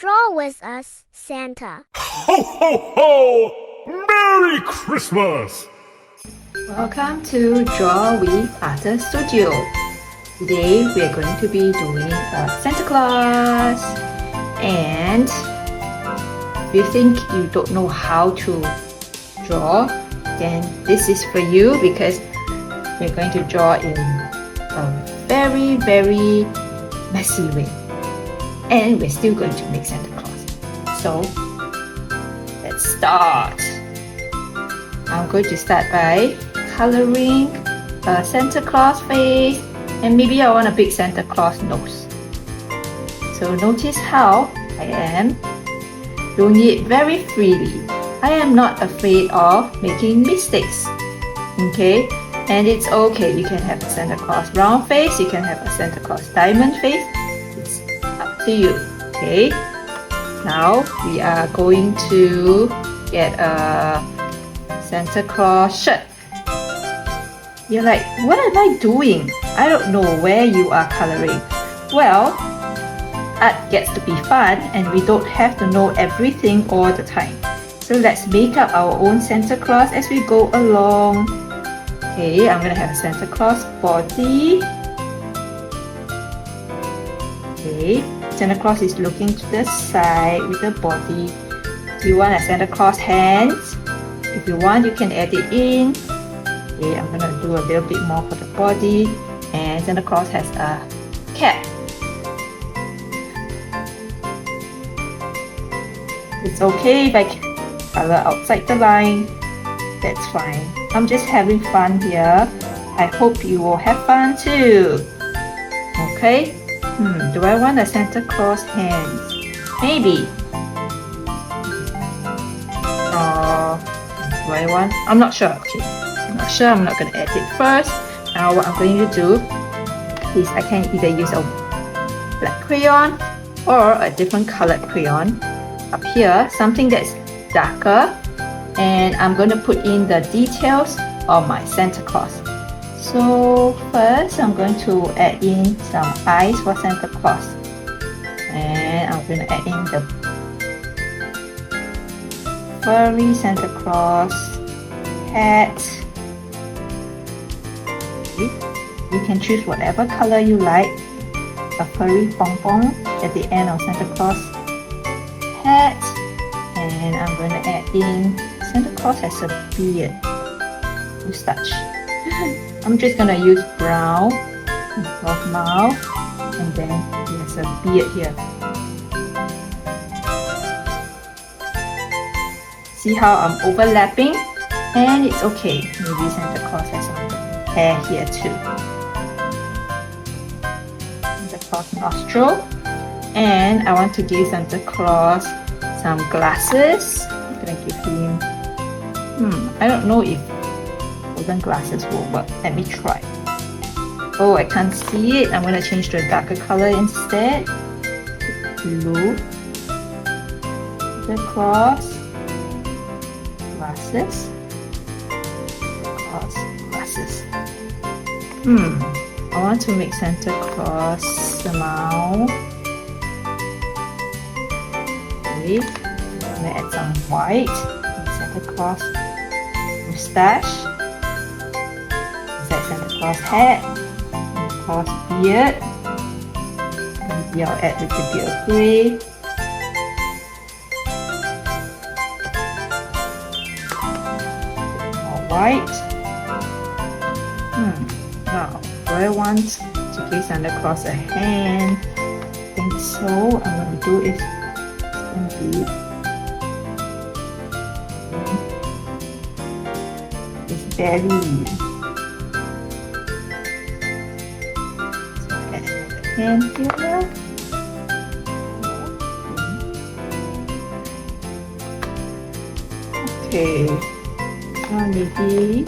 Draw with us, Santa. Ho, ho, ho! Merry Christmas! Welcome to Draw with Arthur Studio. Today we are going to be doing a Santa Claus. And if you think you don't know how to draw, then this is for you because we're going to draw in a very, very messy way. And we're still going to make Santa Claus. So let's start. I'm going to start by coloring a Santa Claus face, and maybe I want a big Santa Claus nose. So notice how I am doing it very freely. I am not afraid of making mistakes. Okay? And it's okay. You can have a Santa Claus round face, you can have a Santa Claus diamond face. It's up to you. Okay? Now we are going to get a Santa Claus shirt. You're like, what am I doing? I don't know where you are coloring. Well, art gets to be fun and we don't have to know everything all the time. So let's make up our own Santa Claus as we go along. Okay, I'm gonna have a Santa Claus body. Okay, Santa Claus is looking to the side with the body. Do you want a Santa Claus hands? If you want, you can add it in. Okay, I'm gonna do a little bit more for the body. And Santa Claus has a cap. It's okay if I color outside the line. That's fine. I'm just having fun here. I hope you will have fun too. Okay? Do I want a Santa Claus hands? Maybe. Do I want? I'm not sure. Okay. I'm not sure. I'm not going to add it first. Now what I'm going to do is I can either use a black crayon or a different colored crayon. Up here, something that's darker, and I'm going to put in the details of my Santa Claus. So first I'm going to add in some eyes for Santa Claus, and I'm going to add in the furry Santa Claus hat. Okay. You can choose whatever color you like. A furry pom-pom at the end of Santa Claus hat, and I'm going to add in Santa Claus has a beard, mustache. I'm just going to use brown of mouth, and then there's a beard here. See how I'm overlapping? And it's okay. Maybe Santa Claus has some hair here too. Santa Claus nostril. And I want to give Santa Claus some glasses. I'm gonna give him, I don't know if golden glasses will work. Let me try. Oh, I can't see it. I'm gonna change to a darker color instead. Blue. Santa Claus glasses. Claus glasses. I want to make Santa Claus smile. I'm gonna add some white. Santa Claus mustache. Is that Santa Claus hat? Santa Claus beard. Maybe I'll add a little bit of grey. More white. Now, do I want to give Santa Claus a hand? I think so. I'm gonna do is his belly. So add another hand here. Okay. Now maybe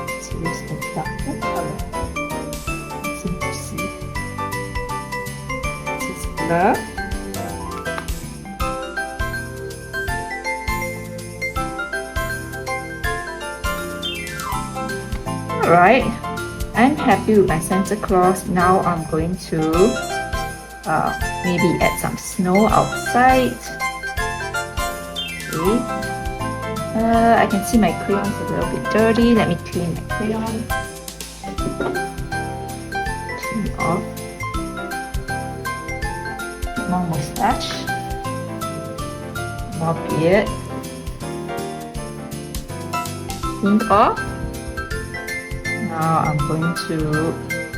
let's use a darker color. Let's see to see. This is color. Alright, I'm happy with my Santa Claus. Now I'm going to maybe add some snow outside. Okay. I can see my crayons a little bit dirty. Let me clean my crayon. Clean off. More mustache. More beard. Clean off. Now I'm going to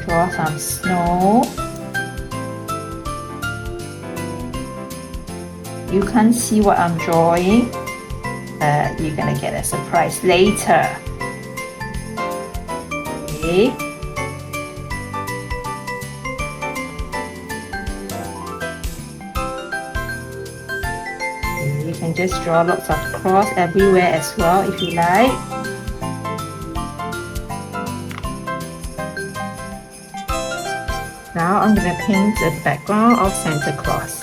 draw some snow. You can't see what I'm drawing, but you're gonna get a surprise later. Okay. You can just draw lots of cross everywhere as well if you like. Now I'm gonna paint the background of Santa Claus.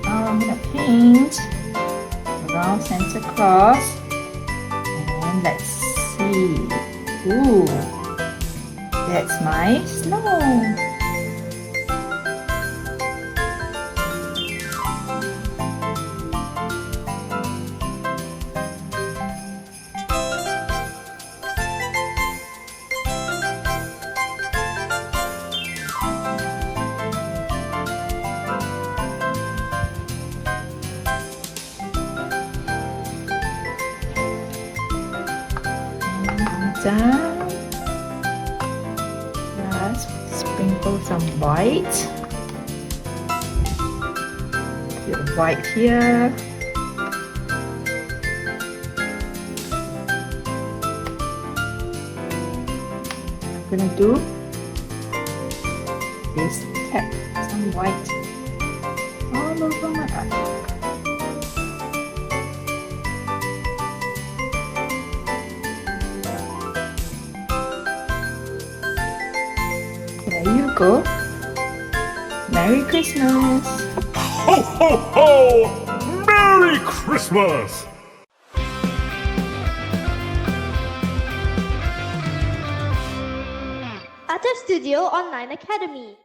I'm gonna paint around Santa Claus, and let's see. Ooh, that's my snow. Down. Let's sprinkle some white. Put white here. I'm gonna do this cap, some white all over my eye. There you go. Merry Christmas! Ho, ho, ho! Merry Christmas! Studio Online Academy.